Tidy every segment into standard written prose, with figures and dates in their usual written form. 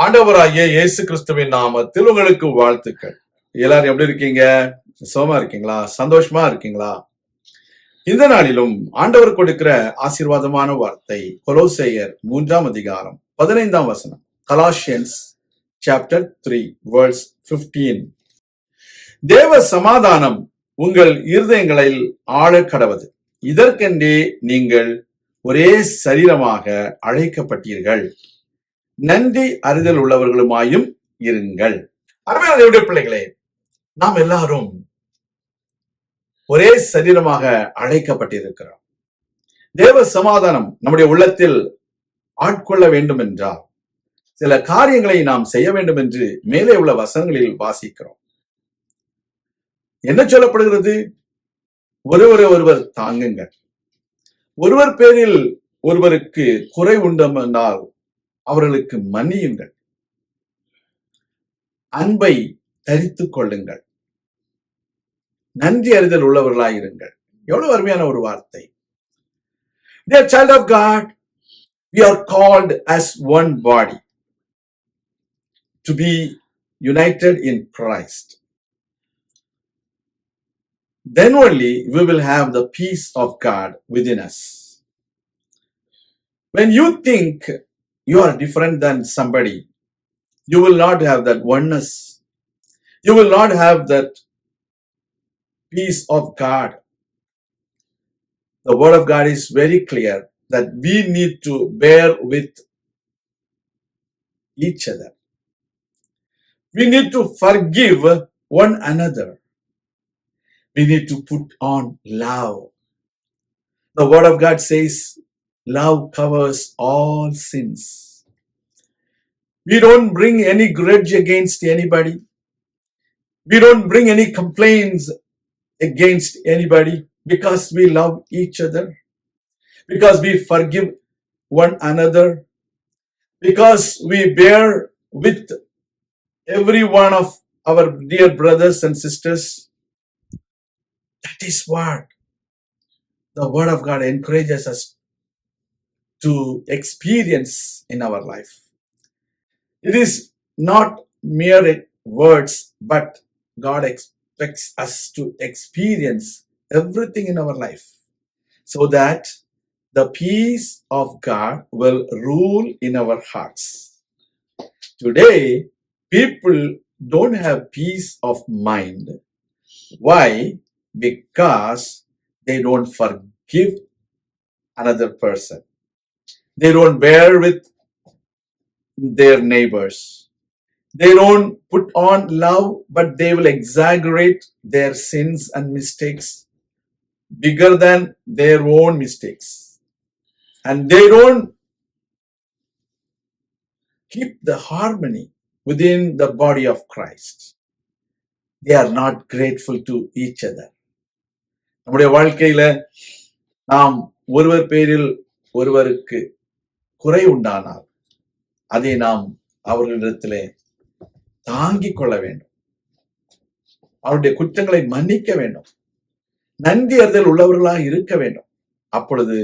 ஆண்டவராகிய இயேசு கிறிஸ்துவின் நாமத்தில் உங்களுக்கு வாழ்த்துக்கள். எல்லாரும் எப்படி இருக்கீங்க? சுகமா இருக்கீங்களா? சந்தோஷமா இருக்கீங்களா? இந்த நாளிலும் ஆண்டவர் கொடுக்கிற ஆசீர்வாதமான வார்த்தை கொலோசையர் 3 அதிகாரம் 15 வசனம். Colossians chapter 3 verse 15. தேவ சமாதானம் உங்கள் இருதயங்களில் ஆழ கடவது. இதற்கென்றே நீங்கள் ஒரே சரீரமாக அழைக்கப்பட்டீர்கள். நன்றி அறிதல் உள்ளவர்களுமாயும் இருங்கள். அருமையான தேவனுடைய பிள்ளைகளே, நாம் எல்லாரும் ஒரே சரீரமாக அழைக்கப்பட்டிருக்கிறோம். தேவ சமாதானம் நம்முடைய உள்ளத்தில் ஆட்கொள்ள வேண்டும் என்றால் சில காரியங்களை நாம் செய்ய வேண்டும் என்று மேலே உள்ள வசனங்களில் வாசிக்கிறோம். என்ன சொல்லப்படுகிறது? ஒருவர் தாங்குங்கள். ஒருவர் பேரில் ஒருவருக்கு குறை உண்டும் என்றால் அவர்களுக்கு மன்னியுங்கள். அன்பை தரித்துக் கொள்ளுங்கள். நன்றி அறிதல் உள்ளவர்களாயிருங்கள். எவ்வளவு அருமையான ஒரு வார்த்தை. Dear child of God, we are called as one body to be united in Christ. Then only we will have the peace of God within us. When you think you are different than somebody, you will not have that oneness. You will not have that peace of God. The word of God is very clear that we need to bear with each other. We need to forgive one another. We need to put on love. The word of God says, love covers all sins. We don't bring any grudge against anybody. We don't bring any complaints against anybody because we love each other, because we forgive one another, because we bear with every one of our dear brothers and sisters. That is what the word of God encourages us to experience in our life. It is not mere words, but God expects us to experience everything in our life so that the peace of God will rule in our hearts. Today, people don't have peace of mind. Why? Because they don't forgive another person. They don't bear with their neighbors. They don't put on love, but they will exaggerate their sins and mistakes bigger than their own mistakes. And they don't keep the harmony within the body of Christ. They are not grateful to each other. நம்முடைய வாழ்க்கையில நாம் ஒருவர் பேரில் ஒருவருக்கு குறை உண்டானால் அதை நாம் அவர்களிடத்திலே தாங்கிக் கொள்ள வேண்டும். அவருடைய குற்றங்களை மன்னிக்க வேண்டும். நன்றி அறிதல் உள்ளவர்களாக இருக்க வேண்டும். அப்பொழுது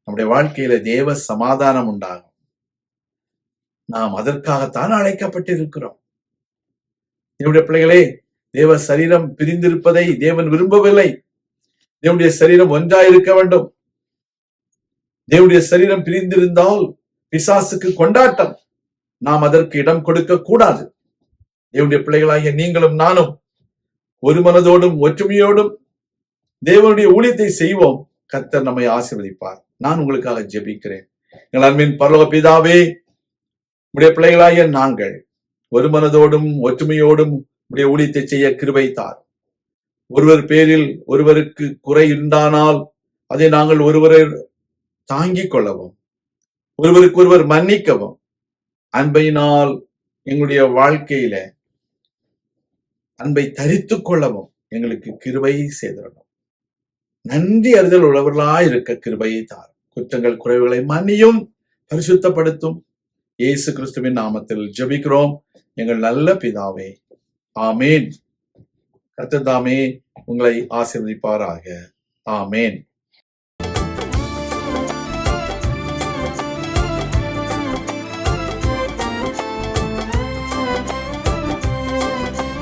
நம்முடைய வாழ்க்கையில தேவ சமாதானம் உண்டாகும். நாம் அதற்காகத்தான் அழைக்கப்பட்டிருக்கிறோம். என்னுடைய பிள்ளைகளே, தேவ சரீரம் பிரிந்திருப்பதை தேவன் விரும்பவில்லை. தேவனுடைய சரீரம் ஒன்றாயிருக்க வேண்டும். தேவனுடைய சரீரம் பிரிந்திருந்தால் பிசாசுக்கு கொண்டாட்டம். நாம் அதற்கு இடம் கொடுக்க கூடாது. தேவனுடைய பிள்ளைகளாகிய நீங்களும் நானும் ஒரு மனதோடும் ஒற்றுமையோடும் தேவனுடைய ஊழியத்தை செய்வோம். கர்த்தர் நம்மை ஆசீர்வதிப்பார். நான் உங்களுக்காக ஜெபிக்கிறேன். எங்கள் அன்பின் பரலோக பிதாவே, உடைய பிள்ளைகளாகிய நாங்கள் ஒரு மனதோடும் ஒற்றுமையோடும் உடைய ஊழியத்தை செய்ய கிருபை தார். ஒருவர் பேரில் ஒருவருக்கு குறை உண்டானால் அதை நாங்கள் ஒருவரை தாங்கிக் கொள்ளவும், ஒருவருக்கு ஒருவர் மன்னிக்கவும், அன்பையினால் எங்களுடைய வாழ்க்கையில அன்பை தரித்துக் கொள்ளவும் எங்களுக்கு கிருபையை செய்திடணும். நன்றி அறிதல் உள்ளவர்களாய் இருக்க கிருபையை தார். குற்றங்கள் குறைவுகளை மன்னியும், பரிசுத்தப்படுத்தும். இயேசு கிறிஸ்துவின் நாமத்தில் ஜெபிக்கிறோம் எங்கள் நல்ல பிதாவே, ஆமேன். கர்த்தர் தாமே உங்களை ஆசீர்வதிப்பாராக. ஆமேன்.